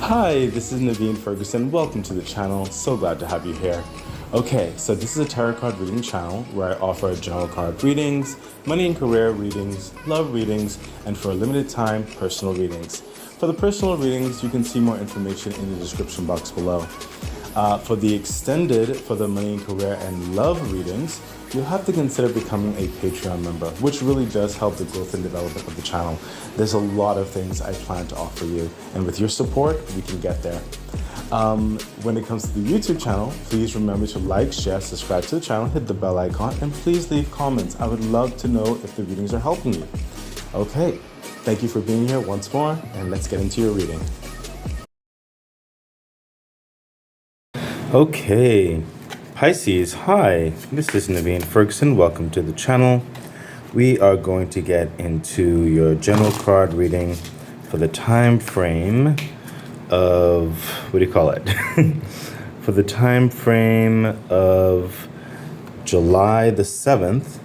Hi, this is Naveen Ferguson. Welcome to the channel. So glad to have you here. Okay, so this is a tarot card reading channel where I offer general card readings, money and career readings, love readings, and for a limited time, personal readings. For the personal readings, you can see more information in the description box below. For the extended, for the money and career and love readings, you'll have to consider becoming a Patreon member, which really does help the growth and development of the channel. There's a lot of things I plan to offer you, and with your support, we can get there. When it comes to the YouTube channel, please remember to like, share, subscribe to the channel, hit the bell icon, and please leave comments. I would love to know if the readings are helping you. Okay, thank you for being here once more, and let's get into your reading. Okay, Pisces, hi, this is Naveen Ferguson. Welcome to the channel. We are going to get into your general card reading for the time frame of, what do you call it? For the time frame of July the 7th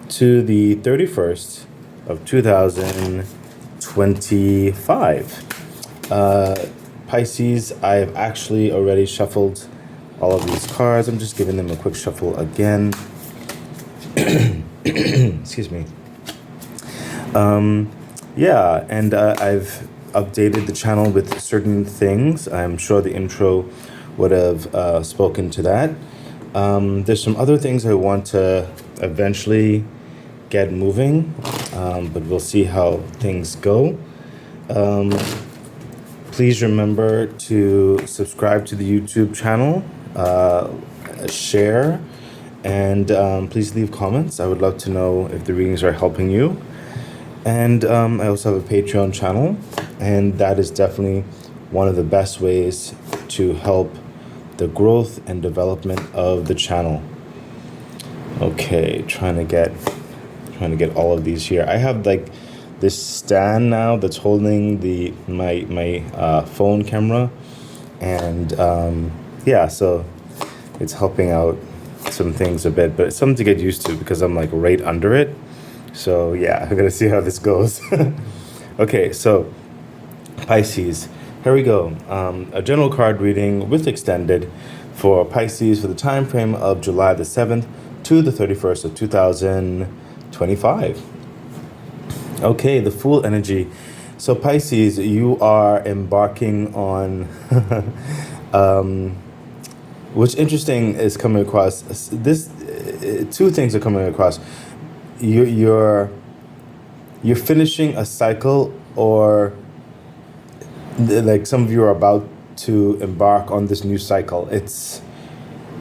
to the 31st of 2025. Pisces, I've actually already shuffled all of these cards. I'm just giving them a quick shuffle again. Excuse me. Yeah, and I've updated the channel with certain things. I'm sure the intro would have spoken to that. There's some other things I want to eventually get moving, but we'll see how things go. Please remember to subscribe to the YouTube channel, share, and please leave comments. I would love to know if the readings are helping you. And I also have a Patreon channel, and that is definitely one of the best ways to help the growth and development of the channel. Okay, trying to get all of these here. I have like this stand now that's holding my phone camera, and yeah, so it's helping out some things a bit, but it's something to get used to because I'm like right under it. So yeah, I'm gonna see how this goes. Okay, so Pisces, here we go. A general card reading with extended for Pisces for the time frame of July the 7th to the 31st of 2025. Okay, the Fool energy. So Pisces, you are embarking on what's interesting is coming across this. Two things are coming across. You're finishing a cycle, or like some of you are about to embark on this new cycle. It's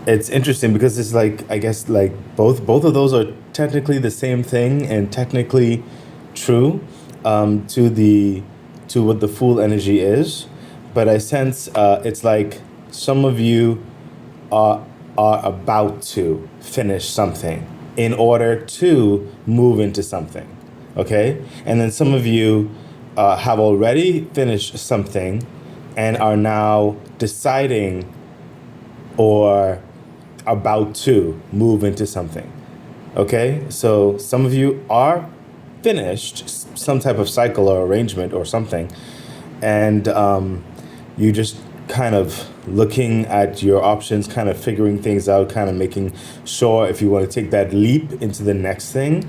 interesting because it's like, I guess like both of those are technically the same thing and technically true to what the Fool energy is, but I sense it's like some of you are about to finish something in order to move into something, okay? And then some of you have already finished something and are now deciding or about to move into something, okay? So some of you are finished some type of cycle or arrangement or something, and you just kind of looking at your options, kind of figuring things out, kind of making sure if you want to take that leap into the next thing.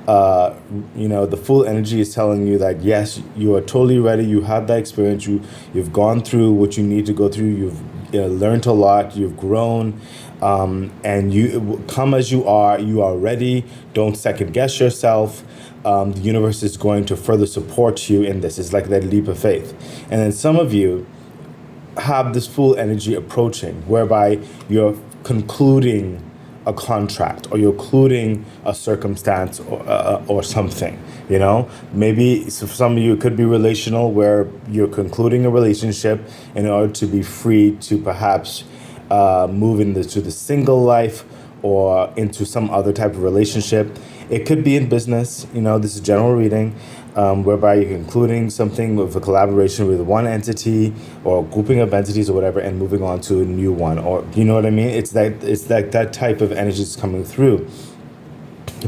The Fool energy is telling you that yes, you are totally ready. You have that experience. You've gone through what you need to go through. You've learned a lot. You've grown, and you come as you are. You are ready. Don't second guess yourself. The universe is going to further support you in this. It's like that leap of faith. And then some of you have this Fool energy approaching, whereby you're concluding a contract or you're concluding a circumstance or something, maybe so for some of you it could be relational, where you're concluding a relationship in order to be free to perhaps move into the single life or into some other type of relationship. It could be in business, this is general reading, whereby you're concluding something with a collaboration with one entity or a grouping of entities or whatever, and moving on to a new one, or you know what I mean? It's like that type of energy is coming through.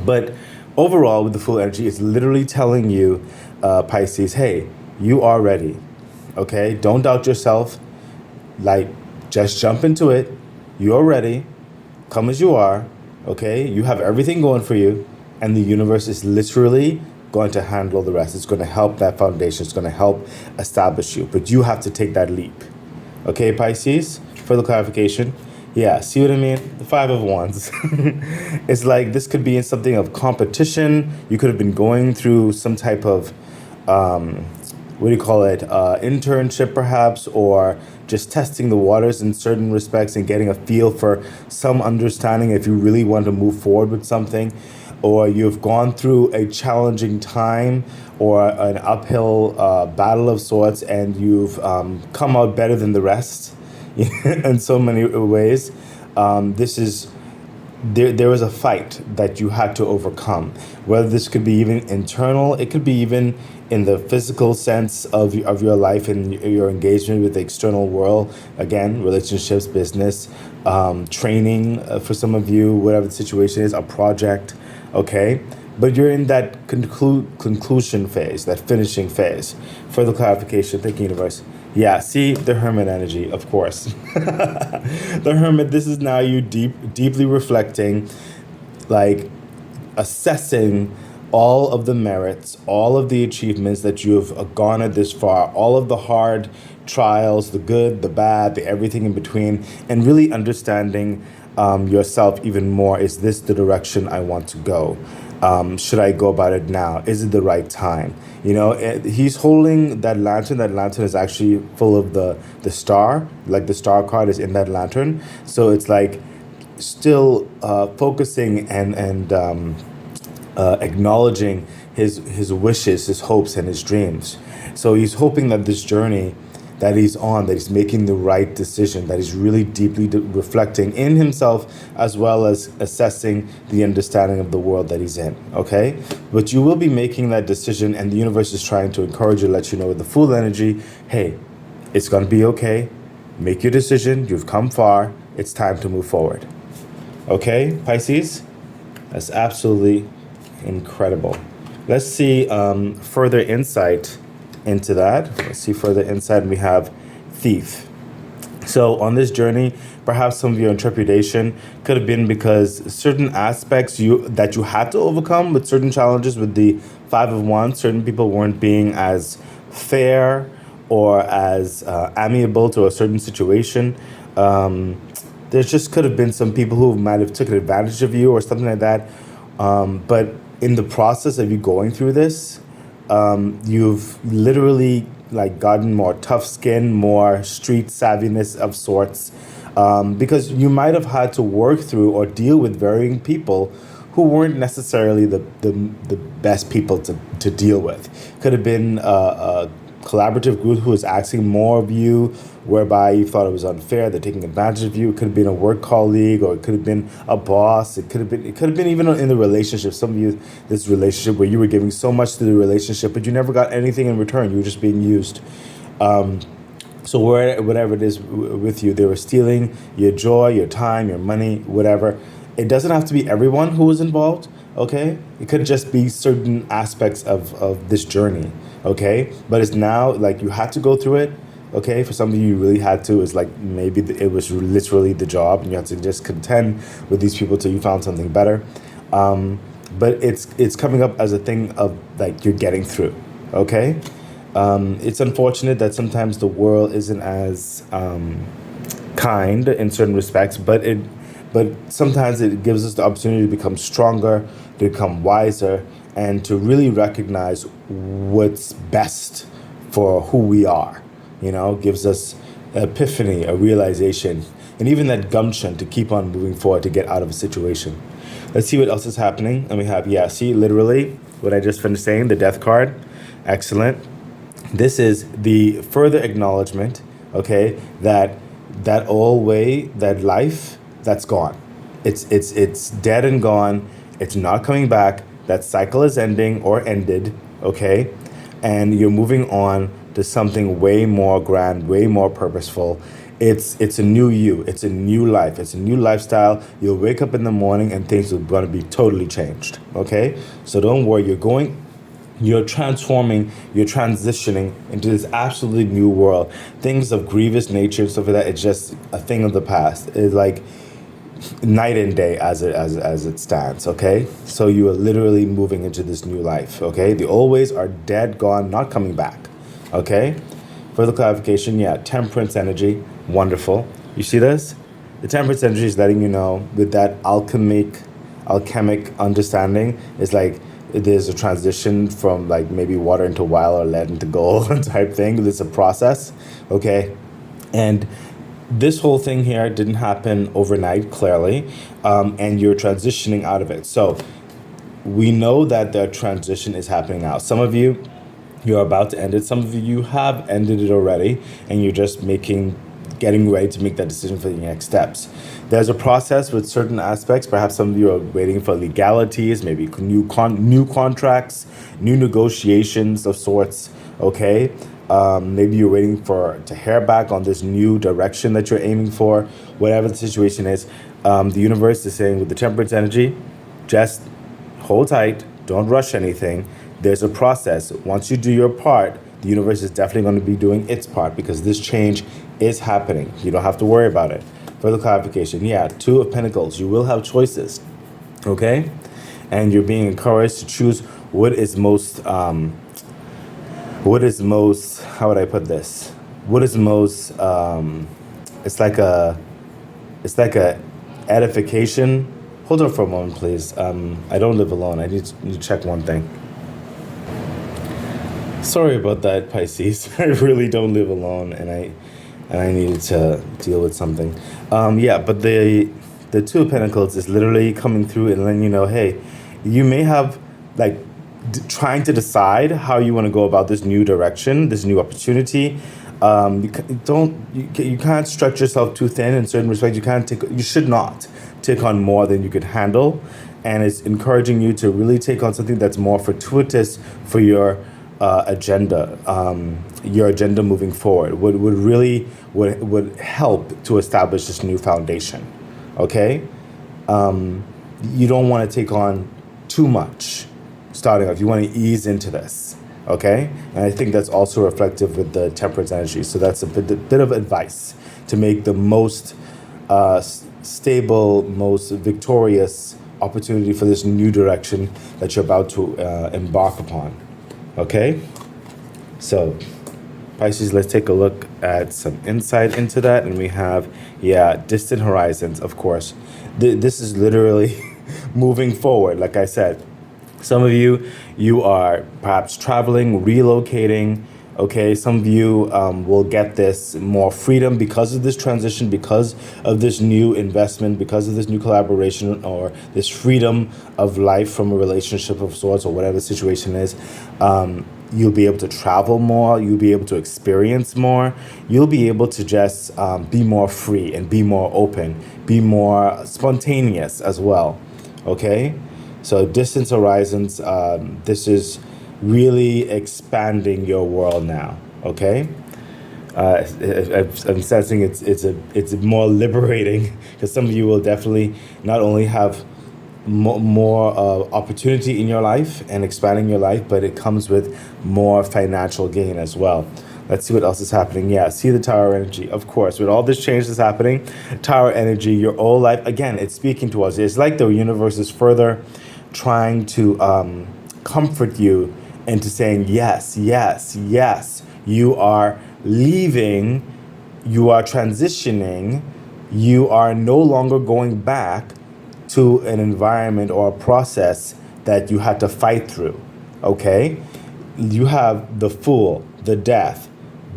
But overall, with the Fool energy, it's literally telling you, Pisces, hey, you are ready. Okay? Don't doubt yourself. Like, just jump into it. You're ready. Come as you are. Okay? You have everything going for you. And the universe is literally going to handle the rest. It's going to help that foundation. It's going to help establish you. But you have to take that leap. Okay, Pisces? Further clarification. Yeah, see what I mean? The Five of Wands. It's like this could be in something of competition. You could have been going through some type of, what do you call it, internship perhaps, or just testing the waters in certain respects and getting a feel for some understanding if you really want to move forward with something. Or you've gone through a challenging time or an uphill battle of sorts, and you've come out better than the rest in so many ways. There was a fight that you had to overcome. Whether this could be even internal, it could be even in the physical sense of your life and your engagement with the external world. Again, relationships, business, training for some of you, whatever the situation is, a project. Okay, but you're in that conclusion phase, that finishing phase. Further clarification, thank you, universe. Yeah, see the Hermit energy, of course. The Hermit, this is now you deeply reflecting, like assessing all of the merits, all of the achievements that you've garnered this far, all of the hard trials, the good, the bad, the everything in between, and really understanding yourself even more. Is this the direction I want to go? Should I go about it now? Is it the right time? You know, he's holding that lantern. That lantern is actually full of the star, like the star card is in that lantern. So it's like still focusing and acknowledging his wishes, his hopes, and his dreams. So he's hoping that this journey that he's on, that he's making the right decision, that he's really deeply reflecting in himself, as well as assessing the understanding of the world that he's in, okay? But you will be making that decision, and the universe is trying to encourage you, let you know with the Fool energy, hey, it's going to be okay. Make your decision. You've come far. It's time to move forward. Okay, Pisces? That's absolutely incredible. Let's see further insight into that. Let's see further insight. We have Thief. So on this journey, perhaps some of your trepidation could have been because certain aspects that you had to overcome with certain challenges with the Five of Wands. Certain people weren't being as fair or as amiable to a certain situation. There just could have been some people who might have taken advantage of you or something like that. But in the process of you going through this, you've literally like gotten more tough skin, more street savviness of sorts, because you might have had to work through or deal with varying people who weren't necessarily the best people to deal with. Could have been a collaborative group who was asking more of you, whereby you thought it was unfair, they're taking advantage of you. It could have been a work colleague, or it could have been a boss. It could have been even in the relationship. Some of you, this relationship where you were giving so much to the relationship, but you never got anything in return. You were just being used. So whatever it is with you, they were stealing your joy, your time, your money, whatever. It doesn't have to be everyone who was involved, okay? It could just be certain aspects of this journey, okay? But it's now like you had to go through it, okay? For some of you really had to. It's like maybe it was literally the job, and you had to just contend with these people till you found something better. But it's coming up as a thing of like you're getting through, okay? It's unfortunate that sometimes the world isn't as kind in certain respects, but sometimes it gives us the opportunity to become stronger, to become wiser, and to really recognize what's best for who we are. You know, gives us an epiphany, a realization, and even that gumption to keep on moving forward to get out of a situation. Let's see what else is happening. And we have, see, literally what I just finished saying, the Death card. Excellent. This is the further acknowledgement, okay, that old way, that life, that's gone. It's dead and gone. It's not coming back. That cycle is ending or ended, okay? And you're moving on to something way more grand, way more purposeful. It's a new you. It's a new life. It's a new lifestyle. You'll wake up in the morning and things are going to be totally changed, okay? So don't worry. You're going You're transforming, you're transitioning into this absolutely new world. Things of grievous nature and stuff like that, it's just a thing of the past. It's like night and day as it stands, okay? So you are literally moving into this new life, okay? The old ways are dead, gone, not coming back, okay? Further clarification, yeah, temperance energy, wonderful. You see this? The temperance energy is letting you know with that alchemic understanding, it's like there's a transition from like maybe water into oil or lead into gold type thing. It's a process, okay? And this whole thing here didn't happen overnight, clearly, and you're transitioning out of it. So we know that the transition is happening now. Some of you, you're about to end it. Some of you have ended it already, and you're just getting ready to make that decision for the next steps. There's a process with certain aspects. Perhaps some of you are waiting for legalities, maybe new contracts, new negotiations of sorts, okay? Maybe you're waiting to hear back on this new direction that you're aiming for. Whatever the situation is, the universe is saying with the temperance energy, just hold tight, don't rush anything. There's a process. Once you do your part, the universe is definitely going to be doing its part because this change is happening. You don't have to worry about it. Further clarification, yeah, Two of Pentacles, you will have choices, okay? And you're being encouraged to choose what is most, how would I put this? What is most, it's like a edification. Hold on for a moment, please. I don't live alone. I need to check one thing. Sorry about that, Pisces. I really don't live alone, and I needed to deal with something. Yeah, but the Two of Pentacles is literally coming through and letting you know, hey, you may have like trying to decide how you want to go about this new direction, this new opportunity. You can't stretch yourself too thin in certain respects. You should not take on more than you could handle, and it's encouraging you to really take on something that's more fortuitous for your agenda moving forward. Would help to establish this new foundation. Okay, you don't want to take on too much starting off. You want to ease into this. Okay, and I think that's also reflective with the temperance energy. So that's a bit of advice to make the most stable, most victorious opportunity for this new direction that you're about to embark upon. Okay, so Pisces, let's take a look at some insight into that. And we have, distant horizons, of course. This is literally moving forward, like I said. Some of you are perhaps traveling, relocating, okay? Some of you will get this more freedom because of this transition, because of this new investment, because of this new collaboration, or this freedom of life from a relationship of sorts, or whatever the situation is. You'll be able to travel more. You'll be able to experience more. You'll be able to just be more free and be more open, be more spontaneous as well, okay? So distant horizons, this is really expanding your world now, okay? I'm sensing it's more liberating because some of you will definitely not only have more opportunity in your life and expanding your life, but it comes with more financial gain as well. Let's see what else is happening. Yeah, see the Tower energy. Of course, with all this change that's happening, Tower energy, your old life, again, it's speaking to us. It's like the universe is further trying to comfort you into saying, yes, yes, yes, you are leaving, you are transitioning, you are no longer going back to an environment or a process that you had to fight through, okay? You have the Fool, the Death,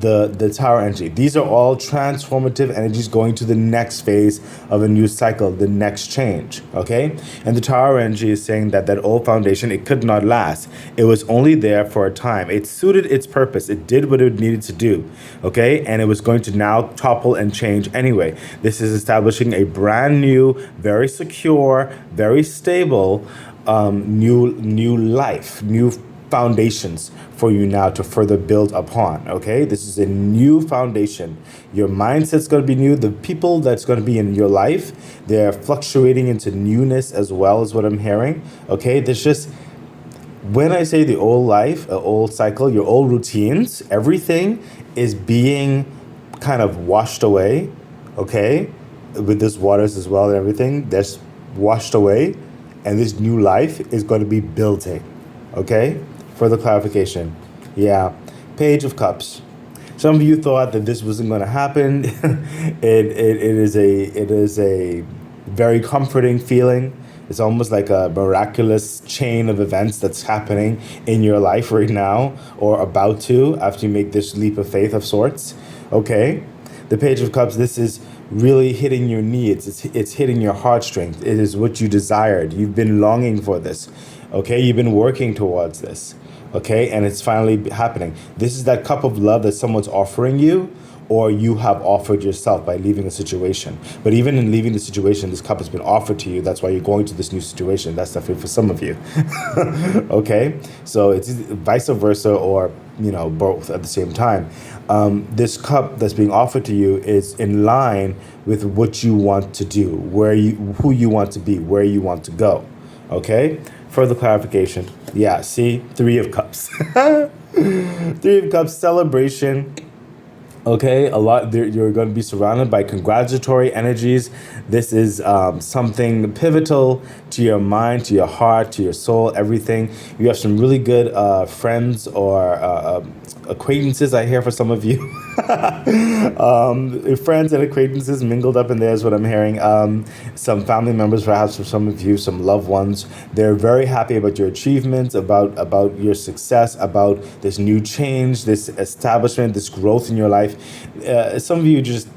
the Tower energy. These are all transformative energies going to the next phase of a new cycle, the next change, okay? And the Tower energy is saying that old foundation, it could not last. It was only there for a time. It suited its purpose. It did what it needed to do, okay? And it was going to now topple and change anyway. This is establishing a brand new, very secure, very stable, new life, new foundations for you now to further build upon, okay? This is a new foundation. Your mindset's going to be new. The people that's going to be in your life, they're fluctuating into newness as well, is what I'm hearing, okay? There's just When I say the old life, old cycle, your old routines, everything is being kind of washed away, okay? With this waters as well and everything, that's washed away, and this new life is going to be building, okay? Further clarification. Yeah. Page of Cups. Some of you thought that this wasn't going to happen. It is a very comforting feeling. It's almost like a miraculous chain of events that's happening in your life right now, or about to, after you make this leap of faith of sorts. Okay, the Page of Cups. This is really hitting your needs. It's hitting your heartstrings. It is what you desired. You've been longing for this. Okay, you've been working towards this. Okay, and it's finally happening. This is that cup of love that someone's offering you, or you have offered yourself by leaving a situation. But even in leaving the situation, this cup has been offered to you. That's why you're going to this new situation. That's definitely for some of you. Okay, so it's vice versa, or both at the same time. This cup that's being offered to you is in line with what you want to do, who you want to be, where you want to go. Okay. Further clarification. Yeah, see, Three of Cups. Three of Cups, celebration. Okay, you're going to be surrounded by congratulatory energies. This is something pivotal to your mind, to your heart, to your soul, everything. You have some really good friends or acquaintances, I hear, for some of you. Friends and acquaintances mingled up in there is what I'm hearing. Some family members, perhaps for some of you, some loved ones. They're very happy about your achievements, about your success, about this new change, this establishment, this growth in your life. Some of you just,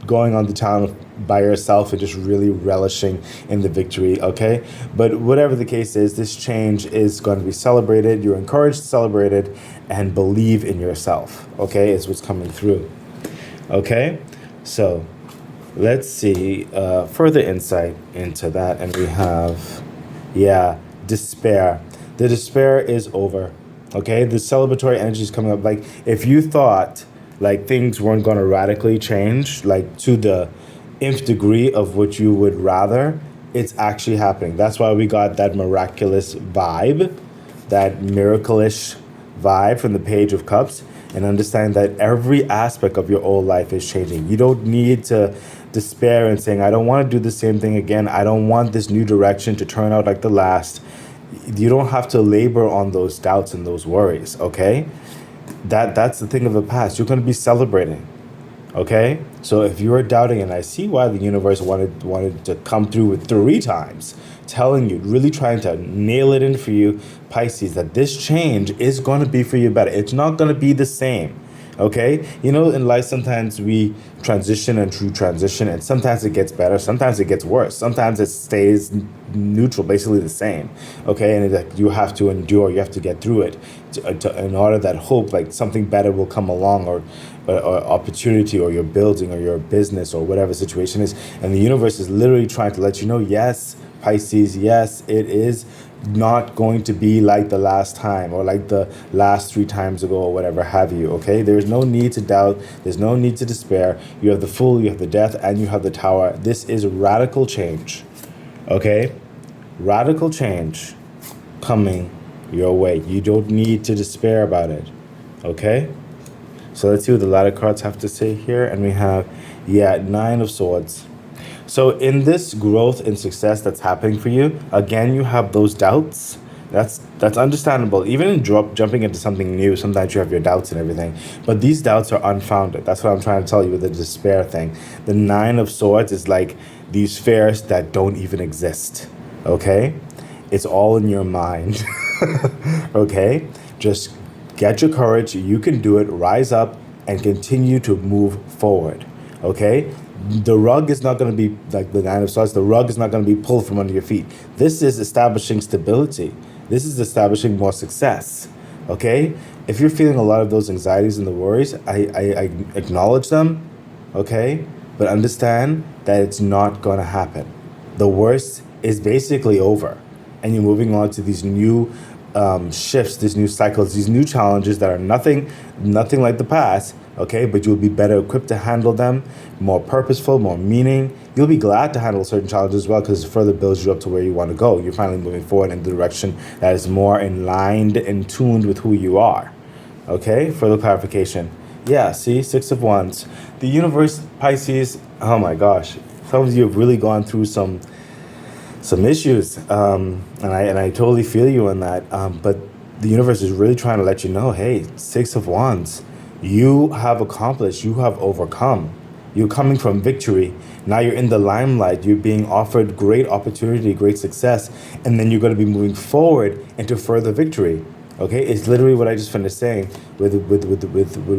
going on the town by yourself and just really relishing in the victory, okay? But whatever the case is, this change is going to be celebrated. You're encouraged to celebrate it and believe in yourself, okay? Is what's coming through, okay? So let's see further insight into that. And we have, despair. The despair is over, okay? The celebratory energy is coming up. Like, if you thought like things weren't going to radically change, like to the nth degree of what you would rather, it's actually happening. That's why we got that miraculous vibe, that miracle-ish vibe from the Page of Cups, and understand that every aspect of your old life is changing. You don't need to despair and saying, I don't want to do the same thing again. I don't want this new direction to turn out like the last. You don't have to labor on those doubts and those worries, okay? That's the thing of the past. You're going to be celebrating. Okay, so if you are doubting, and I see why the universe wanted to come through with 3 times, telling you, really trying to nail it in for you, Pisces, that this change is going to be for you better. It's not going to be the same. Okay, in life sometimes we transition and through transition, and sometimes it gets better, sometimes it gets worse, sometimes it stays neutral, basically the same. Okay, and you have to endure, you have to get through it in order that hope, like something better will come along, or opportunity, or your building, or your business, or whatever situation is. And the universe is literally trying to let you know, yes, Pisces, yes, it is not going to be like the last time, or like the last 3 times ago, or whatever have you, okay? There's no need to doubt. There's no need to despair. You have the Fool, you have the Death, and you have the Tower. This is radical change, okay? Radical change coming your way. You don't need to despair about it, okay? So let's see what the ladder cards have to say here. And we have, 9 of Swords. So in this growth and success that's happening for you, again, you have those doubts. That's understandable. Even in jumping into something new, sometimes you have your doubts and everything. But these doubts are unfounded. That's what I'm trying to tell you with the despair thing. The 9 of Swords is like these fears that don't even exist, okay? It's all in your mind, okay? Just get your courage. You can do it. Rise up and continue to move forward, okay? The rug is not going to be like the 9 of Swords. The rug is not going to be pulled from under your feet. This is establishing stability. This is establishing more success, okay? If you're feeling a lot of those anxieties and the worries, I acknowledge them, okay? But understand that it's not going to happen. The worst is basically over. And you're moving on to these new shifts, these new cycles, these new challenges that are nothing like the past, okay? But you'll be better equipped to handle them, more purposeful, more meaning. You'll be glad to handle certain challenges as well because it further builds you up to where you want to go. You're finally moving forward in the direction that is more in line and tuned with who you are, okay? Further clarification. Yeah, see, Six of Wands. The universe, Pisces, oh my gosh. Some of you have really gone through some issues, and I totally feel you on that. But the universe is really trying to let you know, hey, Six of Wands, you have accomplished, you have overcome. You're coming from victory. Now you're in the limelight. You're being offered great opportunity, great success, and then you're going to be moving forward into further victory. Okay, it's literally what I just finished saying with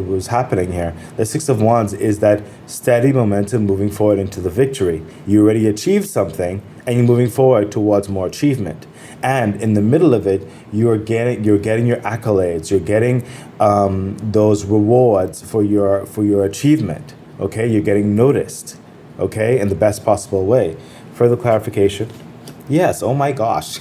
what's happening here. The Six of Wands is that steady momentum moving forward into the victory. You already achieved something, and you're moving forward towards more achievement. And in the middle of it, you're getting your accolades. You're getting those rewards for your achievement. Okay, you're getting noticed. Okay, in the best possible way. Further clarification. Yes, oh my gosh.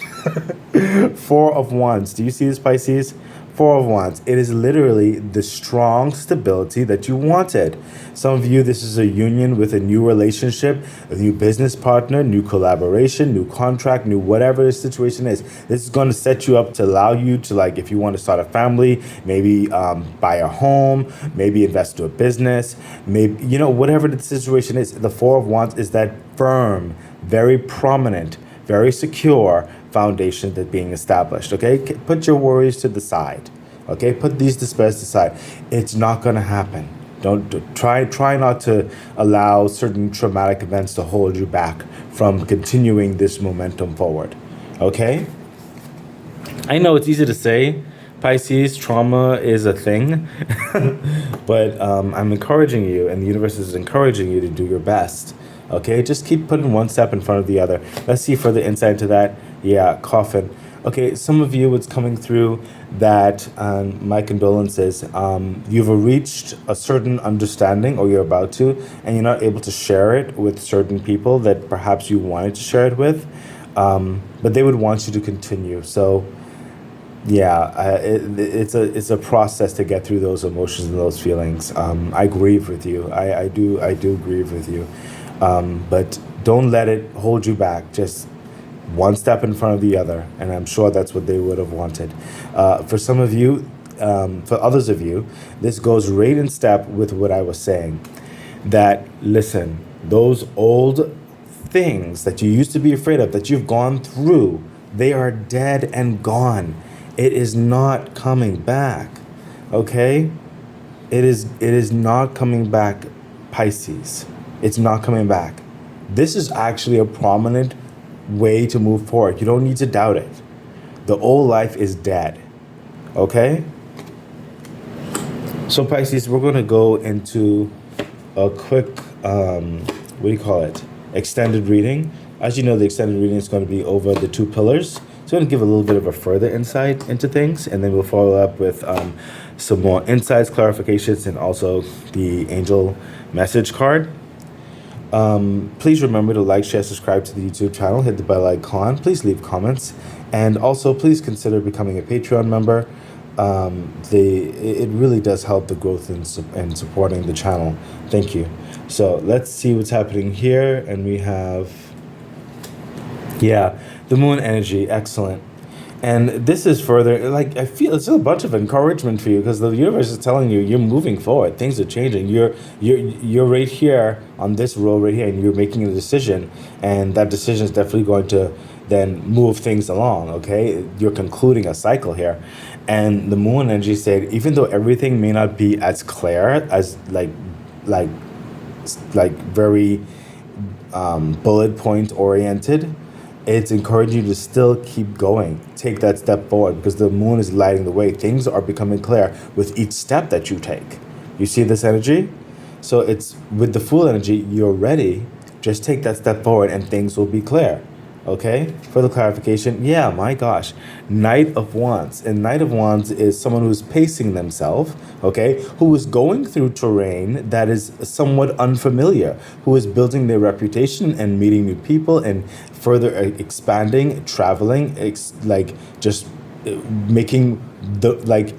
Four of Wands. Do you see this, Pisces? Four of Wands. It is literally the strong stability that you wanted. Some of you, this is a union with a new relationship, a new business partner, new collaboration, new contract, new whatever the situation is. This is going to set you up to allow you to, like, if you want to start a family, maybe buy a home, maybe invest to a business, maybe, you know, whatever the situation is. The Four of Wands is that firm, very prominent, very secure foundation that's being established. Okay, put your worries to the side. Okay, put these despairs aside. It's not going to happen. Don't try not to allow certain traumatic events to hold you back from continuing this momentum forward. Okay, I know it's easy to say, Pisces, trauma is a thing, but I'm encouraging you, and the universe is encouraging you to do your best. Okay, just keep putting one step in front of the other. Let's see further insight into that. Yeah, coffin. Okay, some of you, it's coming through that, my condolences, you've reached a certain understanding, or you're about to, and you're not able to share it with certain people that perhaps you wanted to share it with, but they would want you to continue. So yeah, it's a process to get through those emotions and those feelings. I grieve with you. I do grieve with you. But don't let it hold you back. Just one step in front of the other. And I'm sure that's what they would have wanted. For some of you, for others of you, this goes right in step with what I was saying. That, listen, those old things that you used to be afraid of, that you've gone through, they are dead and gone. It is not coming back. Okay? It is not coming back, Pisces. It's not coming back. This is actually a prominent way to move forward. You don't need to doubt it. The old life is dead. Okay? So Pisces, we're going to go into a quick, what do you call it? Extended reading. As you know, the extended reading is going to be over the two pillars. So I'm going to give a little bit of a further insight into things, and then we'll follow up with some more insights, clarifications, and also the angel message card. Please remember to like, share, subscribe to the YouTube channel, hit the bell icon, please leave comments, and also please consider becoming a Patreon member. It really does help the growth and supporting the channel. Thank you. So let's see what's happening here, and we have, yeah, the moon energy, excellent. And this is further, like, I feel it's a bunch of encouragement for you because the universe is telling you you're moving forward. Things are changing. You're right here on this road right here, and you're making a decision, and that decision is definitely going to then move things along. Okay, you're concluding a cycle here, and the moon energy said even though everything may not be as clear as like very bullet point oriented, it's encouraging you to still keep going. Take that step forward because the moon is lighting the way. Things are becoming clear with each step that you take. You see this energy? So it's with the Fool energy, you're ready. Just take that step forward and things will be clear. Okay? Further clarification. Yeah, my gosh. Knight of Wands. And Knight of Wands is someone who's pacing themselves, okay? Who is going through terrain that is somewhat unfamiliar, who is building their reputation and meeting new people and further expanding, traveling, like just making the, like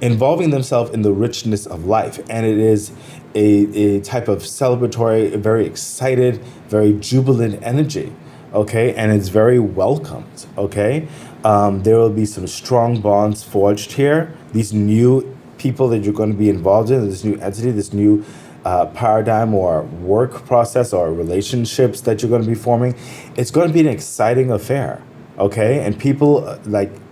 involving themselves in the richness of life. And it is a type of celebratory, very excited, very jubilant energy. Okay, and it's very welcomed. Okay, there will be some strong bonds forged here. These new people that you're going to be involved in, this new entity, this new paradigm or work process or relationships that you're going to be forming, it's going to be an exciting affair. Okay, and people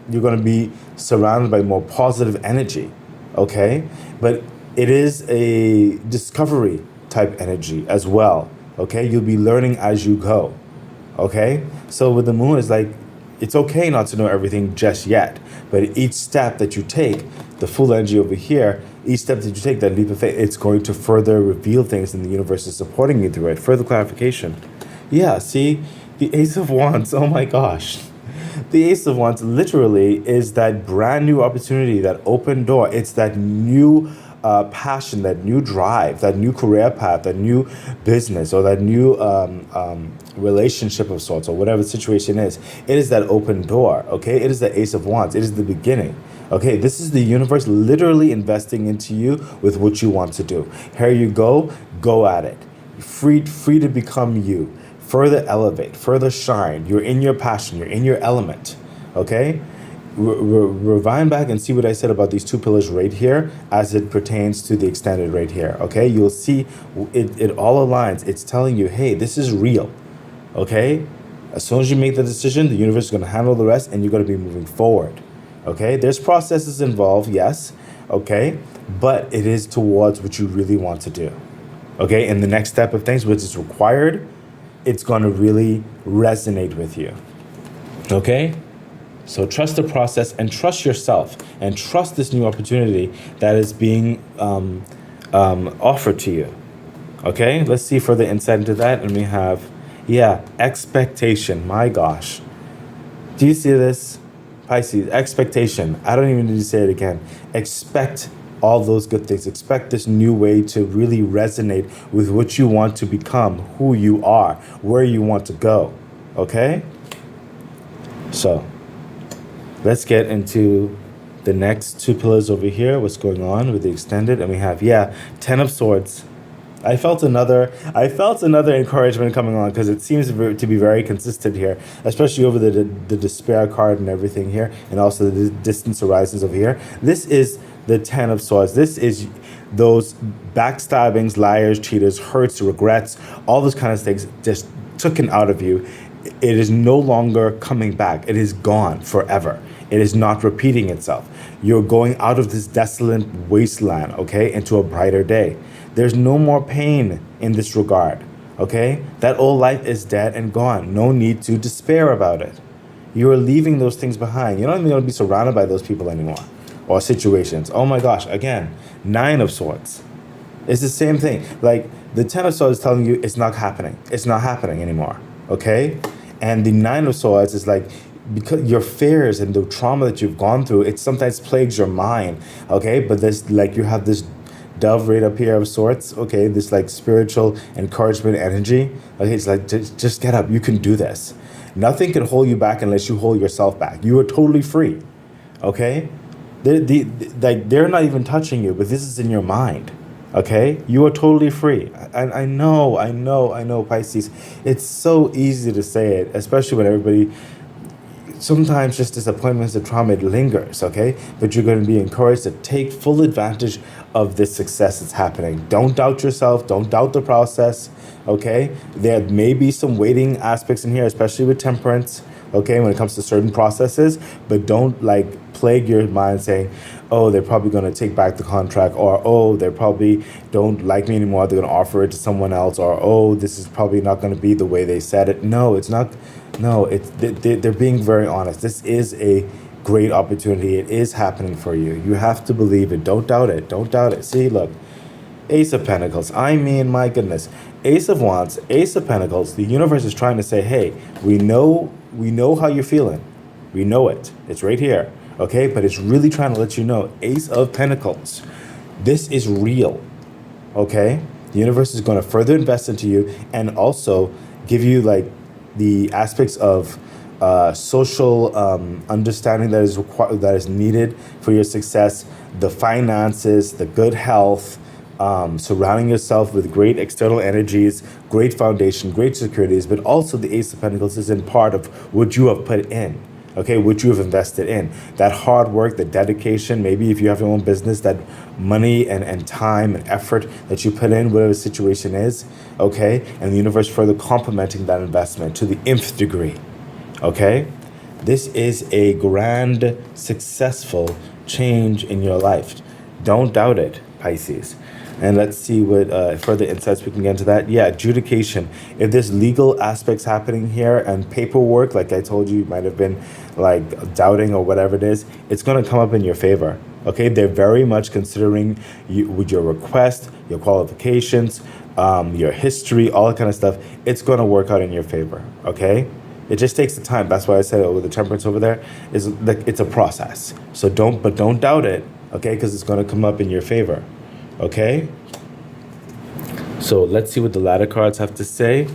you're going to be surrounded by more positive energy. Okay, but it is a discovery type energy as well. Okay, you'll be learning as you go. Okay, so with the moon, it's okay not to know everything just yet, but each step that you take, the full energy over here, each step that you take, that leap of faith, it's going to further reveal things, and the universe is supporting you through it. Further clarification. Yeah, see, the Ace of Wands, oh my gosh. The Ace of Wands literally is that brand new opportunity, that open door. It's that new passion, that new drive, that new career path, that new business, or that new relationship of sorts, or whatever the situation is. It is that open door, okay? It is the Ace of Wands. It is the beginning, okay? This is the universe literally investing into you with what you want to do. Here you go at it. Free to become you. Further elevate, further shine. You're in your passion, you're in your element, okay? Rewind back and see what I said about these two pillars right here as it pertains to the extended right here, okay? You'll see it all aligns. It's telling you, hey, this is real, okay? As soon as you make the decision, the universe is going to handle the rest, and you're going to be moving forward, okay? There's processes involved, yes, okay? But it is towards what you really want to do, okay? And the next step of things, which is required, it's going to really resonate with you, okay? So trust the process and trust yourself and trust this new opportunity that is being offered to you. Okay, let's see further insight into that. And we have, expectation. My gosh. Do you see this? Pisces, expectation. I don't even need to say it again. Expect all those good things. Expect this new way to really resonate with what you want to become, who you are, where you want to go. Okay? So let's get into the next two pillars over here, what's going on with the extended. And we have, Ten of Swords. I felt another encouragement coming on, because it seems to be very consistent here, especially over the despair card and everything here, and also the distance horizons over here. This is the Ten of Swords. This is those backstabbings, liars, cheaters, hurts, regrets, all those kind of things just taken out of you. It is no longer coming back. It is gone forever. It is not repeating itself. You're going out of this desolate wasteland, okay, into a brighter day. There's no more pain in this regard, okay? That old life is dead and gone. No need to despair about it. You are leaving those things behind. You're not even going to be surrounded by those people anymore or situations. Oh my gosh, again, Nine of Swords. It's the same thing. Like, the Ten of Swords is telling you it's not happening. It's not happening anymore, okay? And the Nine of Swords is like, because your fears and the trauma that you've gone through, it sometimes plagues your mind, okay? But there's you have this dove right up here of sorts, okay? This spiritual encouragement energy. Okay, it's like, just get up. You can do this. Nothing can hold you back unless you hold yourself back. You are totally free, okay? They're not even touching you, but this is in your mind, okay? You are totally free. I know, Pisces. It's so easy to say it, especially when everybody... Sometimes just disappointments and trauma, it lingers, okay? But you're going to be encouraged to take full advantage of this success that's happening. Don't doubt yourself. Don't doubt the process, okay? There may be some waiting aspects in here, especially with temperance, okay, when it comes to certain processes. But don't, plague your mind saying, oh, they're probably going to take back the contract, or, oh, they probably don't like me anymore. They're going to offer it to someone else, or, oh, this is probably not going to be the way they said it. No, it's not... No, they're being very honest. This is a great opportunity. It is happening for you. You have to believe it. Don't doubt it. Don't doubt it. See, look. Ace of Pentacles. I mean, my goodness. Ace of Wands, Ace of Pentacles. The universe is trying to say, hey, we know how you're feeling. We know it. It's right here. Okay? But it's really trying to let you know. Ace of Pentacles. This is real. Okay? The universe is going to further invest into you and also give you, the aspects of social understanding that is needed for your success, the finances, the good health, surrounding yourself with great external energies, great foundation, great securities, but also the Ace of Pentacles is in part of what you have put in. Okay, what you have invested in. That hard work, the dedication, maybe if you have your own business, that money and time and effort that you put in, whatever the situation is, okay? And the universe further complementing that investment to the nth degree, okay? This is a grand, successful change in your life. Don't doubt it, Pisces. And let's see what further insights we can get into that. Yeah, adjudication. If there's legal aspects happening here and paperwork, like I told you, you might have been like doubting or whatever it is, it's going to come up in your favor. Okay, they're very much considering you with your request, your qualifications, your history, all that kind of stuff. It's going to work out in your favor. Okay, it just takes the time. That's why I said with the temperance over there is like it's a process. So don't doubt it. Okay, because it's going to come up in your favor. Okay, so let's see what the ladder cards have to say.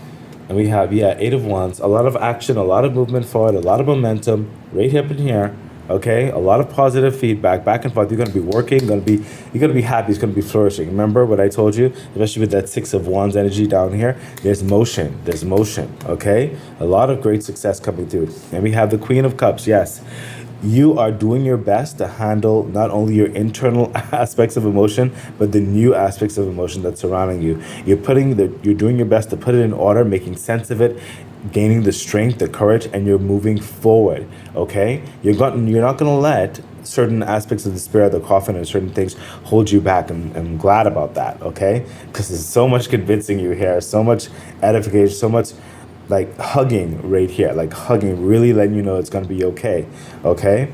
And we have, yeah, Eight of Wands, a lot of action, a lot of movement forward, a lot of momentum right up in here. Okay, a lot of positive feedback back and forth. You're going to be working, you're going to be happy, it's going to be flourishing. Remember what I told you, especially with that Six of Wands energy down here, there's motion, okay? A lot of great success coming through. And we have the Queen of Cups, yes. You are doing your best to handle not only your internal aspects of emotion, but the new aspects of emotion that's surrounding you. You're doing your best to put it in order, making sense of it, gaining the strength, the courage, and you're moving forward. Okay, you're not going to let certain aspects of the spirit, the coffin, and certain things hold you back. And I'm glad about that. Okay, because there's so much convincing you here, so much edification, so much like hugging right here, like hugging, really letting you know it's going to be okay. Okay,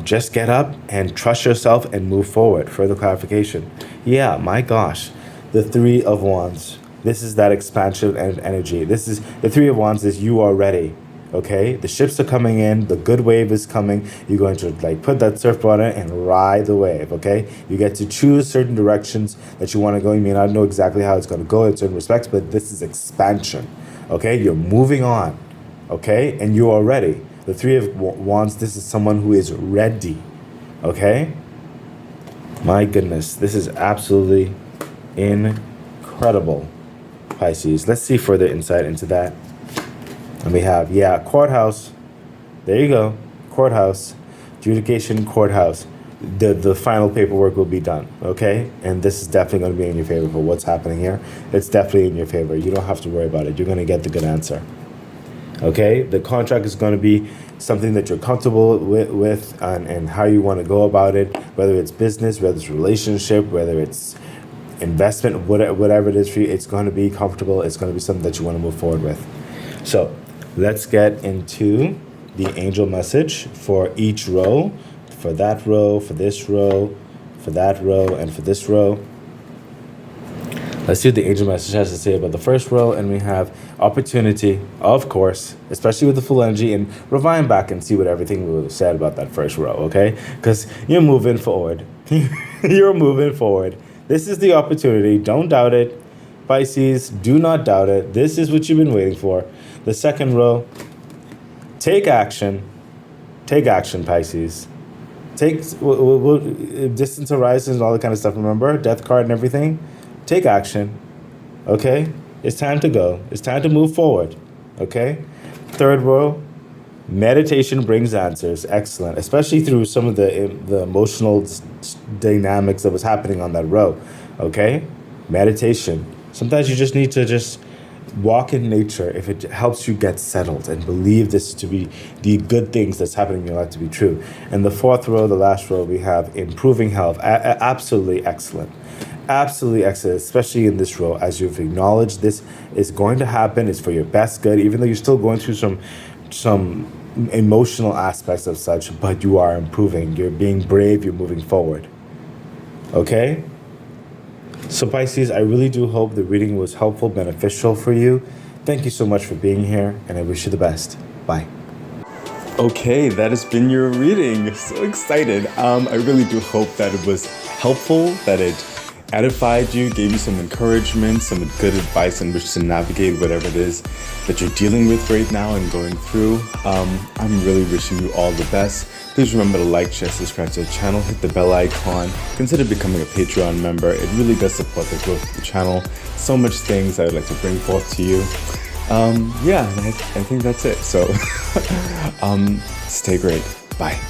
just get up and trust yourself and move forward. Further clarification. Yeah, my gosh, the Three of Wands. This is that expansion and energy. This is the Three of Wands is you are ready. Okay, the ships are coming in, the good wave is coming. You're going to like put that surfboard in and ride the wave. Okay, you get to choose certain directions that you want to go. You may not know exactly how it's going to go in certain respects, but this is expansion. Okay, you're moving on. Okay, and you are ready. The Three of Wands, this is someone who is ready. Okay, my goodness, this is absolutely incredible, Pisces. Let's see further insight into that. And we have, yeah, courthouse. There you go, courthouse, adjudication, courthouse. The final paperwork will be done, okay? And this is definitely going to be in your favor for what's happening here. It's definitely in your favor. You don't have to worry about it. You're going to get the good answer, okay? The contract is going to be something that you're comfortable with and how you want to go about it, whether it's business, whether it's relationship, whether it's investment, whatever it is for you, it's going to be comfortable. It's going to be something that you want to move forward with. So let's get into the angel message for each row. For that row, for this row, for that row, and for this row. Let's see what the angel message has to say about the first row. And we have opportunity, of course, especially with the full energy, and rewind back and see what everything was said about that first row, okay? Because you're moving forward. You're moving forward. This is the opportunity. Don't doubt it. Pisces, do not doubt it. This is what you've been waiting for. The second row, take action. Take action, Pisces. Take distance horizons and all that kind of stuff. Remember, death card and everything. Take action. Okay, it's time to go. It's time to move forward. Okay. Third row, meditation brings answers. Excellent, especially through some of the emotional dynamics that was happening on that row. Okay, meditation. Sometimes you just need to just walk in nature if it helps you get settled and believe this to be the good things that's happening in your life to be true. And the fourth row, the last row, we have improving health. Absolutely excellent. Absolutely excellent, especially in this row, as you've acknowledged this is going to happen. It's for your best good, even though you're still going through some emotional aspects of such, but you are improving. You're being brave. You're moving forward. Okay? So Pisces, I really do hope the reading was helpful, beneficial for you. Thank you so much for being here, and I wish you the best. Bye. Okay, that has been your reading. So excited. I really do hope that it was helpful, that it edified you, gave you some encouragement, some good advice on which to navigate whatever it is that you're dealing with right now and going through. I'm really wishing you all the best. Please remember to like, share, subscribe to the channel, hit the bell icon, consider becoming a Patreon member. It really does support the growth of the channel. So much things I would like to bring forth to you. Yeah, I think that's it. So stay great. Bye.